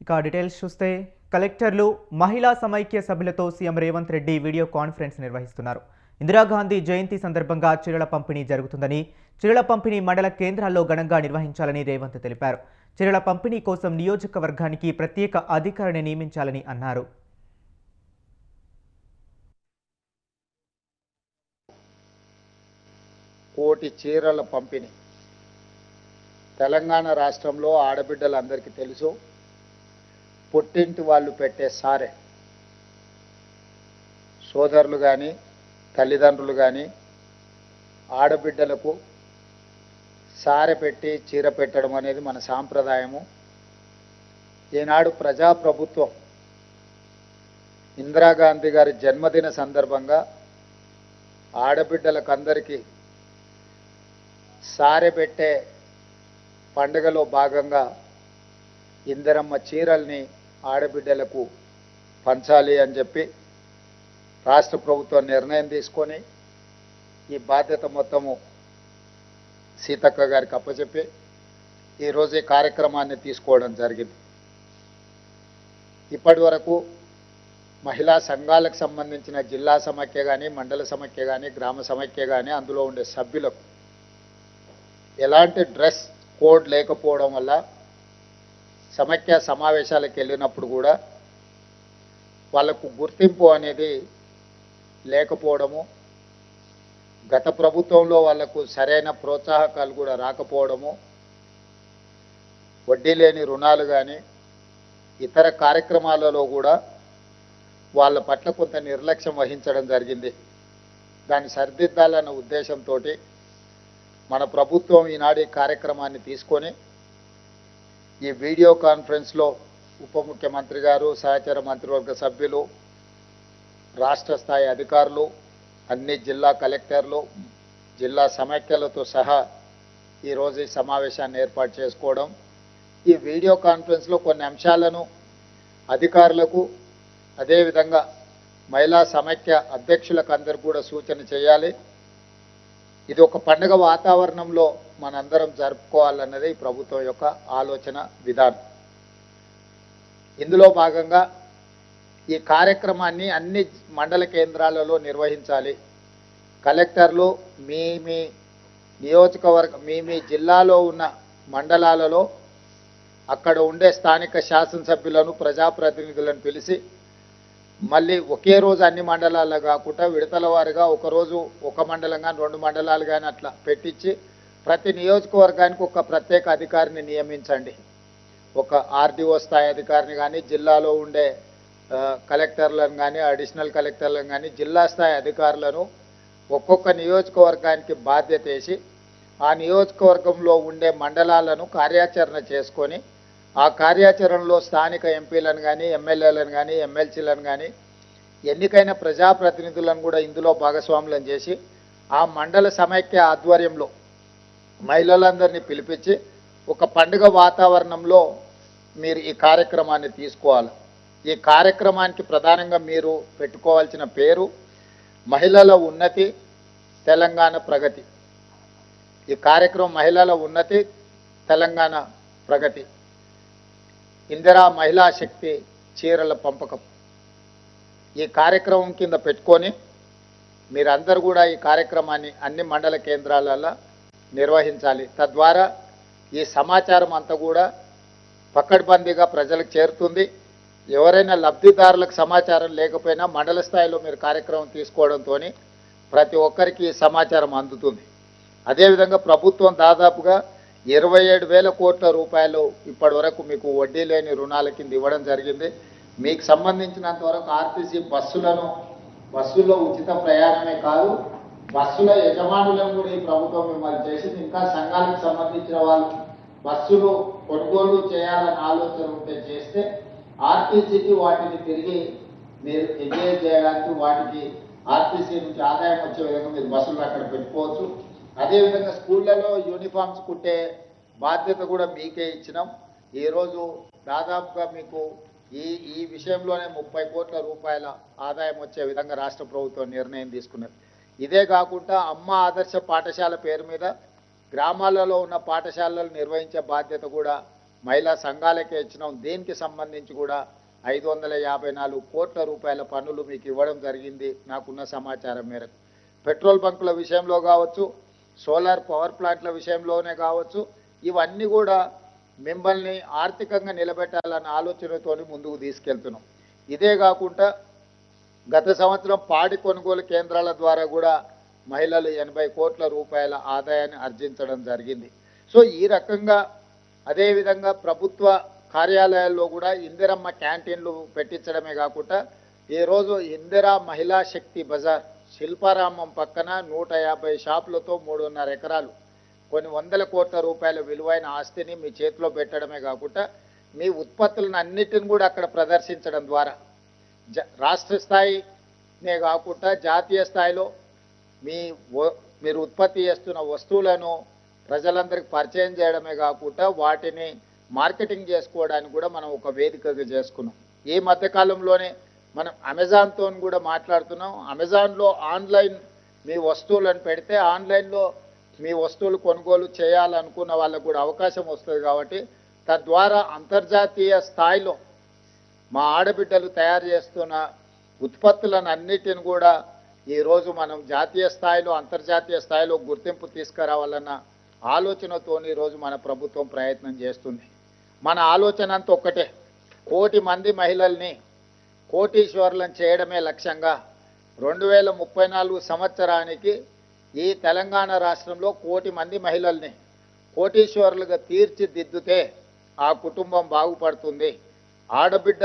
ఇక డీటెయిల్స్ చూస్తే కలెక్టర్లు మహిళా సమైక్య సభ్యులతో CM Revanth Reddy video conference నిర్వహిస్తున్నారు. ఇందిరాగాంధీ జయంతి సందర్భంగా చీరల పంపిణీ జరుగుతుందని, చీరల పంపిణీ మండల కేంద్రాల్లో ఘనంగా నిర్వహించాలని రేవంత్ తెలిపారు. చీరల పంపిణీ కోసం నియోజకవర్గానికి ప్రత్యేక అధికారిని నియమించాలని అన్నారు. కోటి చీరల పంపిణీ తెలంగాణ రాష్ట్రంలో ఆడబిడ్డలందరికీ తెలుసు. పుట్టింటి వాళ్ళు పెట్టే సారె, సోదరులు కానీ తల్లిదండ్రులు కానీ ఆడబిడ్డలకు సారె పెట్టి చీర పెట్టడం అనేది మన సాంప్రదాయము. ఈనాడు ప్రజాప్రభుత్వం ఇందిరాగాంధీ గారి జన్మదిన సందర్భంగా ఆడబిడ్డలకందరికీ సారె పెట్టే పండుగలో భాగంగా ఇందిరమ్మ చీరల్ని ఆడబిడ్డలకు పంచాలి అని చెప్పి రాష్ట్ర ప్రభుత్వం నిర్ణయం తీసుకొని ఈ బాధ్యత మొత్తము సీతక్క గారికి అప్పచెప్పి ఈరోజు ఈ కార్యక్రమాన్ని తీసుకోవడం జరిగింది. ఇప్పటి వరకు మహిళా సంఘాలకు సంబంధించిన జిల్లా సమైక్య కానీ, మండల సమైక్య కానీ, గ్రామ సమైక్య కానీ అందులో ఉండే సభ్యులకు ఎలాంటి డ్రెస్ కోడ్ లేకపోవడం వల్ల సమైక్య సమావేశాలకు వెళ్ళినప్పుడు కూడా వాళ్ళకు గుర్తింపు అనేది లేకపోవడము, గత ప్రభుత్వంలో వాళ్లకు సరైన ప్రోత్సాహకాలు కూడా రాకపోవడము, వడ్డీ లేని రుణాలు కానీ ఇతర కార్యక్రమాలలో కూడా వాళ్ళ పట్ల కొంత నిర్లక్ష్యం వహించడం జరిగింది. దాన్ని సరిదిద్దాలన్న ఉద్దేశంతో మన ప్రభుత్వం ఈనాడు ఈ కార్యక్రమాన్ని తీసుకొని ఈ వీడియో కాన్ఫరెన్స్లో ఉప ముఖ్యమంత్రి గారు, సహచర మంత్రివర్గ సభ్యులు, రాష్ట్ర స్థాయి అధికారులు, అన్ని జిల్లా కలెక్టర్లు, జిల్లా సమైక్యలతో సహా ఈరోజు ఈ సమావేశాన్ని ఏర్పాటు చేసుకోవడం, ఈ వీడియో కాన్ఫరెన్స్లో కొన్ని అంశాలను అధికారులకు అదేవిధంగా మహిళా సమైక్య అధ్యక్షులకు అందరికీ కూడా సూచన చేయాలి. ఇది ఒక పండుగ వాతావరణంలో మనందరం జరుపుకోవాలన్నదే ఈ ప్రభుత్వం యొక్క ఆలోచన విధానం. ఇందులో భాగంగా ఈ కార్యక్రమాన్ని అన్ని మండల కేంద్రాలలో నిర్వహించాలి. కలెక్టర్లు మీ నియోజకవర్గ మీ జిల్లాలో ఉన్న మండలాలలో అక్కడ ఉండే స్థానిక శాసనసభ్యులను, ప్రజాప్రతినిధులను పిలిచి మళ్ళీ ఒకే రోజు అన్ని మండలాల్లో కాకుండా విడతల వారిగా ఒకరోజు ఒక మండలం కానీ 2 మండలాలు కానీ అట్లా పెట్టించి ప్రతి నియోజకవర్గానికి ఒక ప్రత్యేక అధికారిని నియమించండి. ఒక ఆర్డీఓ స్థాయి అధికారిని కానీ, జిల్లాలో ఉండే కలెక్టర్లను కానీ, అడిషనల్ కలెక్టర్లను కానీ, జిల్లా స్థాయి అధికారులను ఒక్కొక్క నియోజకవర్గానికి బాధ్యత వేసి ఆ నియోజకవర్గంలో ఉండే మండలాలను కార్యాచరణ చేసుకొని ఆ కార్యాచరణలో స్థానిక ఎంపీలను కానీ, ఎమ్మెల్యేలను కానీ, ఎమ్మెల్సీలను కానీ, ఎన్నికైన ప్రజాప్రతినిధులను కూడా ఇందులో భాగస్వాములను చేసి ఆ మండల సమైక్య ఆధ్వర్యంలో మహిళలందరినీ పిలిపించి ఒక పండుగ వాతావరణంలో మీరు ఈ కార్యక్రమాన్ని తీసుకోవాలి. ఈ కార్యక్రమానికి ప్రధానంగా మీరు పెట్టుకోవాల్సిన పేరు మహిళల ఉన్నతి, తెలంగాణ ప్రగతి. ఈ కార్యక్రమం మహిళల ఉన్నతి, తెలంగాణ ప్రగతి, ఇందిరా మహిళా శక్తి చీరల పంపకం. ఈ కార్యక్రమం కింద పెట్టుకొని మీరందరూ కూడా ఈ కార్యక్రమాన్ని అన్ని మండల కేంద్రాలలో నిర్వహించాలి. తద్వారా ఈ సమాచారం అంతా కూడా పకడ్బందీగా ప్రజలకు చేరుతుంది. ఎవరైనా లబ్ధిదారులకు సమాచారం లేకపోయినా మండల స్థాయిలో మీరు కార్యక్రమం తీసుకోవడంతో ప్రతి ఒక్కరికి ఈ సమాచారం అందుతుంది. అదేవిధంగా ప్రభుత్వం దాదాపుగా 27,000 కోట్ల రూపాయలు ఇప్పటి వరకు మీకు వడ్డీ లేని రుణాల కింద ఇవ్వడం జరిగింది. మీకు సంబంధించినంత వరకు ఆర్టీసీ బస్సుల్లో ఉచిత ప్రయాణమే కాదు, బస్సుల యజమానులను కూడా ఈ ప్రభుత్వం మిమ్మల్ని చేసింది. ఇంకా సంఘాలకు సంబంధించిన వాళ్ళు బస్సులు కొనుగోలు చేయాలని ఆలోచన ఉంటే చేస్తే ఆర్టీసీకి వాటిని తిరిగి మీరు ఎంజాయ్ చేయడానికి వాటికి ఆర్టీసీ నుంచి ఆదాయం వచ్చే విధంగా మీరు బస్సులు అక్కడ పెట్టుకోవచ్చు. అదేవిధంగా స్కూళ్ళలో యూనిఫామ్స్ కుట్టే బాధ్యత కూడా మీకే ఇచ్చినాం. ఈరోజు దాదాపుగా మీకు ఈ విషయంలోనే 30 కోట్ల రూపాయల ఆదాయం వచ్చే విధంగా రాష్ట్ర ప్రభుత్వం నిర్ణయం తీసుకున్నది. ఇదే కాకుండా అమ్మ ఆదర్శ పాఠశాల పేరు మీద గ్రామాలలో ఉన్న పాఠశాలలు నిర్వహించే బాధ్యత కూడా మహిళా సంఘాలకే ఇచ్చినాం. దీనికి సంబంధించి కూడా 554 కోట్ల రూపాయల పన్నులు మీకు ఇవ్వడం జరిగింది నాకున్న సమాచారం మేరకు. పెట్రోల్ బంకుల విషయంలో కావచ్చు, సోలార్ పవర్ ప్లాంట్ల విషయంలోనే కావచ్చు, ఇవన్నీ కూడా మిమ్మల్ని ఆర్థికంగా నిలబెట్టాలన్న ఆలోచనతోని ముందుకు తీసుకెళ్తున్నాం. ఇదే కాకుండా గత సంవత్సరం పాడి కొనుగోలు కేంద్రాల ద్వారా కూడా మహిళలు 80 కోట్ల రూపాయల ఆదాయాన్ని ఆర్జించడం జరిగింది. సో ఈ రకంగా అదేవిధంగా ప్రభుత్వ కార్యాలయాల్లో కూడా ఇందిరమ్మ క్యాంటీన్లు పెట్టించడమే కాకుండా ఈరోజు ఇందిరా మహిళా శక్తి బజార్ శిల్పారామం పక్కన 150 షాపులతో 3.5 ఎకరాలు కొన్ని వందల కోట్ల రూపాయల విలువైన ఆస్తిని మీ చేతిలో పెట్టడమే కాకుండా మీ ఉత్పత్తులను అన్నిటిని కూడా అక్కడ ప్రదర్శించడం ద్వారా రాష్ట్ర స్థాయినే కాకుండా జాతీయ స్థాయిలో మీరు ఉత్పత్తి చేస్తున్న వస్తువులను ప్రజలందరికీ పరిచయం చేయడమే కాకుండా వాటిని మార్కెటింగ్ చేసుకోవడానికి కూడా మనం ఒక వేదికగా చేసుకున్నాం. ఈ మధ్యకాలంలోనే మనం అమెజాన్తో కూడా మాట్లాడుతున్నాం. అమెజాన్లో ఆన్లైన్ మీ వస్తువులను పెడితే ఆన్లైన్లో మీ వస్తువులు కొనుగోలు చేయాలనుకున్న వాళ్ళకు కూడా అవకాశం వస్తుంది. కాబట్టి తద్వారా అంతర్జాతీయ స్థాయిలో మా ఆడబిడ్డలు తయారు చేస్తున్న ఉత్పత్తులను అన్నిటిని కూడా ఈరోజు మనం జాతీయ స్థాయిలో అంతర్జాతీయ స్థాయిలో గుర్తింపు తీసుకురావాలన్న ఆలోచనతో ఈరోజు మన ప్రభుత్వం ప్రయత్నం చేస్తుంది. మన ఆలోచన అంతా ఒక్కటే, 1 కోటి మంది మహిళల్ని కోటీశ్వరులను చేయడమే లక్ష్యంగా 2034 సంవత్సరానికి ఈ తెలంగాణ రాష్ట్రంలో 1 కోటి మంది మహిళల్ని కోటీశ్వరులుగా తీర్చిదిద్దుతే ఆ కుటుంబం బాగుపడుతుంది. ఆడబిడ్డ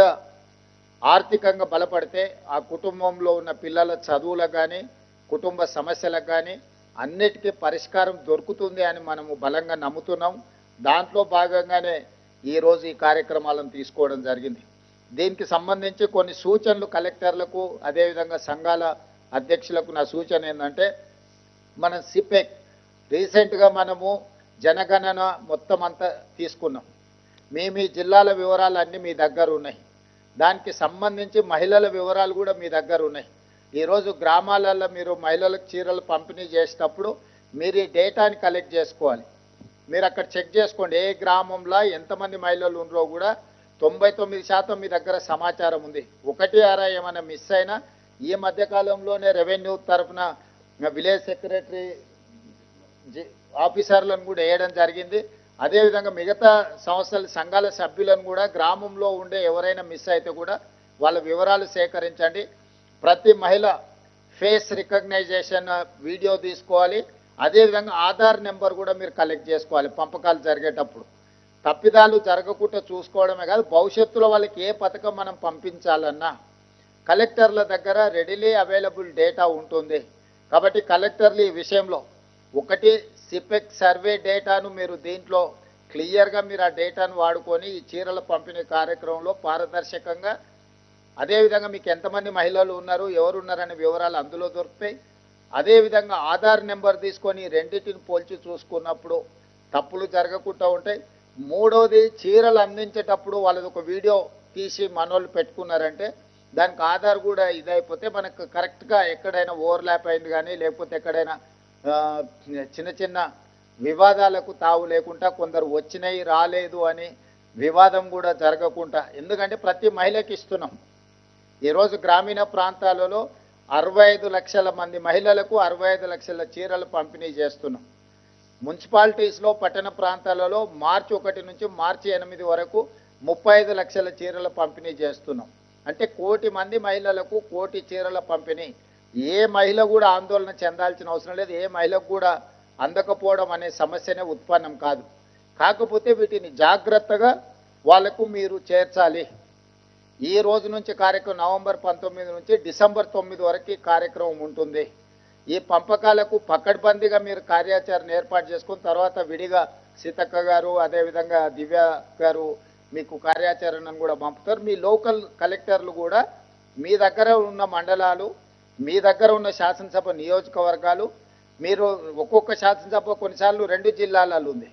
ఆర్థికంగా బలపడితే ఆ కుటుంబంలో ఉన్న పిల్లల చదువులకు కానీ కుటుంబ సమస్యలకు కానీ అన్నిటికీ పరిష్కారం దొరుకుతుంది అని మనము బలంగా నమ్ముతున్నాం. దాంట్లో భాగంగానే ఈరోజు ఈ కార్యక్రమాలను తీసుకోవడం జరిగింది. దీనికి సంబంధించి కొన్ని సూచనలు కలెక్టర్లకు అదేవిధంగా సంఘాల అధ్యక్షులకు నా సూచన ఏంటంటే, మనం సిపెక్ రీసెంట్గా మనము జనగణన మొత్తం అంతా తీసుకున్నాం. మీ జిల్లాల వివరాలు అన్నీ మీ దగ్గర ఉన్నాయి. దానికి సంబంధించి మహిళల వివరాలు కూడా మీ దగ్గర ఉన్నాయి. ఈరోజు గ్రామాలలో మీరు మహిళలకు చీరలు పంపిణీ చేసేటప్పుడు మీరు ఈ డేటాని కలెక్ట్ చేసుకోవాలి. మీరు అక్కడ చెక్ చేసుకోండి, ఏ గ్రామంలో ఎంతమంది మహిళలు ఉన్నారో కూడా 99% మీ దగ్గర సమాచారం ఉంది. 1 ఏమైనా మిస్ అయినా ఈ మధ్యకాలంలోనే రెవెన్యూ తరఫున విలేజ్ సెక్రటరీ ఆఫీసర్లను కూడా వేయడం జరిగింది. అదేవిధంగా మిగతా సంస్థల సంఘాల సభ్యులను కూడా గ్రామంలో ఉండే ఎవరైనా మిస్ అయితే కూడా వాళ్ళ వివరాలు సేకరించండి. ప్రతి మహిళ ఫేస్ రికగ్నైజేషన్ వీడియో తీసుకోవాలి. అదేవిధంగా ఆధార్ నెంబర్ కూడా మీరు కలెక్ట్ చేసుకోవాలి. పంపకాలు జరిగేటప్పుడు తప్పిదాలు జరగకుండా చూసుకోవడమే కాదు, భవిష్యత్తులో వాళ్ళకి ఏ పథకం మనం పంపించాలన్నా కలెక్టర్ల దగ్గర రెడీలీ అవైలబుల్ డేటా ఉంటుంది. కాబట్టి కలెక్టర్లు ఈ విషయంలో ఒకటి సిపెక్ సర్వే డేటాను మీరు దీంట్లో క్లియర్గా మీరు ఆ డేటాను వాడుకొని ఈ చీరల పంపిణీ కార్యక్రమంలో పారదర్శకంగా, అదేవిధంగా మీకు ఎంతమంది మహిళలు ఉన్నారు ఎవరున్నారనే వివరాలు అందులో దొరుకుతాయి. అదేవిధంగా ఆధార్ నెంబర్ తీసుకొని రెండింటిని పోల్చి చూసుకున్నప్పుడు తప్పులు జరగకుండా ఉంటాయి. మూడోది, చీరలు అందించేటప్పుడు వాళ్ళది ఒక వీడియో తీసి మనోళ్ళు పెట్టుకున్నారంటే దానికి ఆధార్ కూడా ఇదైపోతే మనకు కరెక్ట్గా ఎక్కడైనా ఓవర్లాప్ అయింది కానీ లేకపోతే ఎక్కడైనా చిన్న చిన్న వివాదాలకు తావు లేకుండా కొందరు వచ్చినాయి రాలేదు అని వివాదం కూడా జరగకుండా, ఎందుకంటే ప్రతి మహిళకి ఇస్తున్నాం. ఈరోజు గ్రామీణ ప్రాంతాలలో 65 లక్షల మంది మహిళలకు 65 లక్షల చీరలు పంపిణీ చేస్తున్నాం. మున్సిపాలిటీస్లో పట్టణ ప్రాంతాలలో మార్చి 1 నుంచి మార్చి 8 వరకు 35 లక్షల చీరల పంపిణీ చేస్తున్నాం. అంటే 1 కోటి మంది మహిళలకు 1 కోటి చీరల పంపిణీ. ఏ మహిళ కూడా ఆందోళన చెందాల్సిన అవసరం లేదు. ఏ మహిళకు కూడా అందకపోవడం అనే సమస్యనే ఉత్పన్నం కాదు. కాకపోతే వీటిని జాగ్రత్తగా వాళ్లకు మీరు చేర్చాలి. ఈ రోజు నుంచి కార్యక్రమం నవంబర్ 19 నుంచి డిసెంబర్ 9 వరకు కార్యక్రమం ఉంటుంది. ఈ పంపకాలకు పకడ్బందీగా మీరు కార్యాచరణ ఏర్పాటు చేసుకుని తర్వాత విడిగా సీతక్క గారు అదేవిధంగా దివ్య గారు మీకు కార్యాచరణను కూడా పంపుతారు. మీ లోకల్ కలెక్టర్లు కూడా మీ దగ్గర ఉన్న మండలాలు, మీ దగ్గర ఉన్న శాసనసభ నియోజకవర్గాలు, మీరు ఒక్కొక్క శాసనసభ కొన్నిసార్లు 2 జిల్లాలలో ఉంది,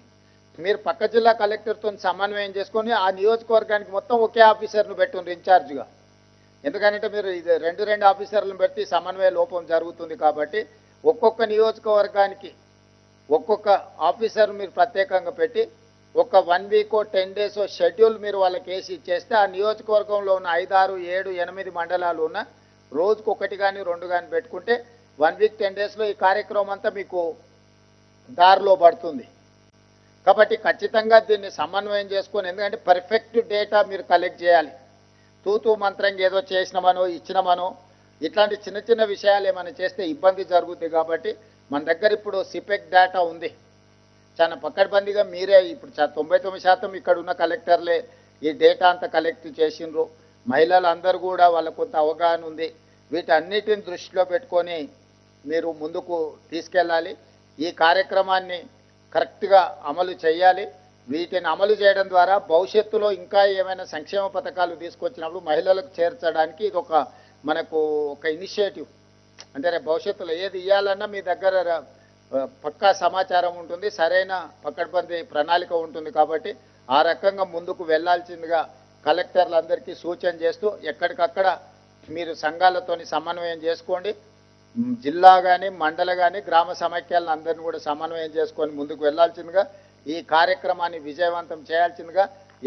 మీరు పక్క జిల్లా కలెక్టర్తో సమన్వయం చేసుకొని ఆ నియోజకవర్గానికి మొత్తం ఒకే ఆఫీసర్ను పెట్టుకుని ఇన్ఛార్జ్గా. ఎందుకంటే మీరు ఇది 2 ఆఫీసర్లను పెట్టి సమన్వయ లోపం జరుగుతుంది. కాబట్టి ఒక్కొక్క నియోజకవర్గానికి ఒక్కొక్క ఆఫీసర్ మీరు ప్రత్యేకంగా పెట్టి ఒక 1 వీకో 10 డేస్ షెడ్యూల్ మీరు వాళ్ళకి వేసి ఇచ్చేస్తే ఆ నియోజకవర్గంలో ఉన్న 5, 6, 7, 8 మండలాలు ఉన్న రోజుకు 1 కానీ 2 కానీ పెట్టుకుంటే 1 వీక్ 10 డేస్లో ఈ కార్యక్రమం అంతా మీకు దారిలో పడుతుంది. కాబట్టి ఖచ్చితంగా దీన్ని సమన్వయం చేసుకొని, ఎందుకంటే పర్ఫెక్ట్ డేటా మీరు కలెక్ట్ చేయాలి. తూతూ మంత్రంగా ఏదో చేసినామనో ఇచ్చినామనో ఇట్లాంటి చిన్న చిన్న విషయాలు ఏమైనా చేస్తే ఇబ్బంది జరుగుతుంది. కాబట్టి మన దగ్గర ఇప్పుడు సిపెక్ డేటా ఉంది, చాలా పకడ్బందీగా మీరే ఇప్పుడు 99% ఇక్కడ ఉన్న కలెక్టర్లే ఈ డేటా అంతా కలెక్ట్ చేసిండ్రు. మహిళలు అందరూ కూడా వాళ్ళకు కొంత అవగాహన ఉంది. వీటన్నిటిని దృష్టిలో పెట్టుకొని మీరు ముందుకు తీసుకెళ్ళాలి. ఈ కార్యక్రమాన్ని కరెక్ట్గా అమలు చేయాలి. వీటిని అమలు చేయడం ద్వారా భవిష్యత్తులో ఇంకా ఏమైనా సంక్షేమ పథకాలు తీసుకొచ్చినప్పుడు మహిళలకు చేర్చడానికి ఇది మనకు ఒక ఇనిషియేటివ్. అంటే రేపు భవిష్యత్తులో ఏది ఇవ్వాలన్నా మీ దగ్గర పక్కా సమాచారం ఉంటుంది, సరైన పకడ్బందీ ప్రణాళిక ఉంటుంది. కాబట్టి ఆ రకంగా ముందుకు వెళ్లాల్సిందిగా కలెక్టర్లందరికీ సూచన చేస్తూ ఎక్కడికక్కడ మీరు సంఘాలతోని సమన్వయం చేసుకోండి. జిల్లా కానీ మండల కానీ గ్రామ సమైక్యాలను అందరినీ కూడా సమన్వయం చేసుకొని ముందుకు వెళ్లాల్సిందిగా, ఈ కార్యక్రమాన్ని విజయవంతం చేయాల్సిందిగా,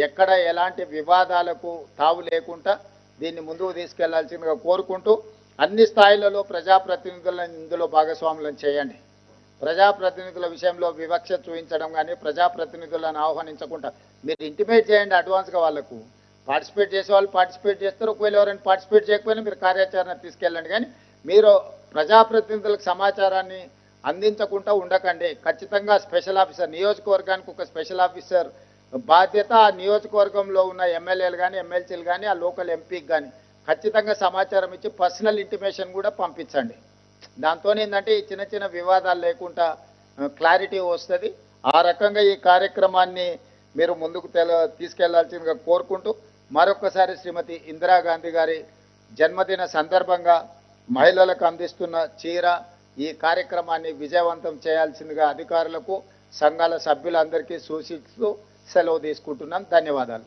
ఎక్కడ ఎలాంటి వివాదాలకు తావు లేకుండా దీన్ని ముందుకు తీసుకెళ్లాల్సిందిగా కోరుకుంటూ అన్ని స్థాయిలలో ప్రజాప్రతినిధులను ఇందులో భాగస్వాములను చేయండి. ప్రజాప్రతినిధుల విషయంలో వివక్ష చూపించడం కానీ, ప్రజాప్రతినిధులను ఆహ్వానించకుండా మీరు ఇంటిమేట్ చేయండి అడ్వాన్స్గా. వాళ్ళకు పార్టిసిపేట్ చేసే వాళ్ళు పార్టిసిపేట్ చేస్తారు, ఒకవేళ ఎవరైనా పార్టిసిపేట్ చేయకపోయినా మీరు కార్యాచరణ తీసుకెళ్ళండి. కానీ మీరు ప్రజాప్రతినిధులకు సమాచారాన్ని అందించకుండా ఉండకండి. ఖచ్చితంగా స్పెషల్ ఆఫీసర్, నియోజకవర్గానికి ఒక స్పెషల్ ఆఫీసర్ బాధ్యత. ఆ నియోజకవర్గంలో ఉన్న ఎమ్మెల్యేలు కానీ ఎమ్మెల్సీలు కానీ ఆ లోకల్ ఎంపీకి కానీ ఖచ్చితంగా సమాచారం ఇచ్చి పర్సనల్ ఇంటిమేషన్ కూడా పంపించండి. దాంతో ఏంటంటే ఈ చిన్న చిన్న వివాదాలు లేకుండా క్లారిటీ వస్తుంది. ఆ రకంగా ఈ కార్యక్రమాన్ని మీరు ముందుకు తీసుకెళ్లాల్సిందిగా కోరుకుంటూ మరొకసారి శ్రీమతి ఇందిరాగాంధీ గారి జన్మదిన సందర్భంగా మహిళలకు అందిస్తున్న చీర, ఈ కార్యక్రమాన్ని విజయవంతం చేయాల్సిందిగా అధికారులకు సంఘాల సభ్యులందరికీ సూచిస్తూ సెలవు తీసుకుంటున్నాం. ధన్యవాదాలు.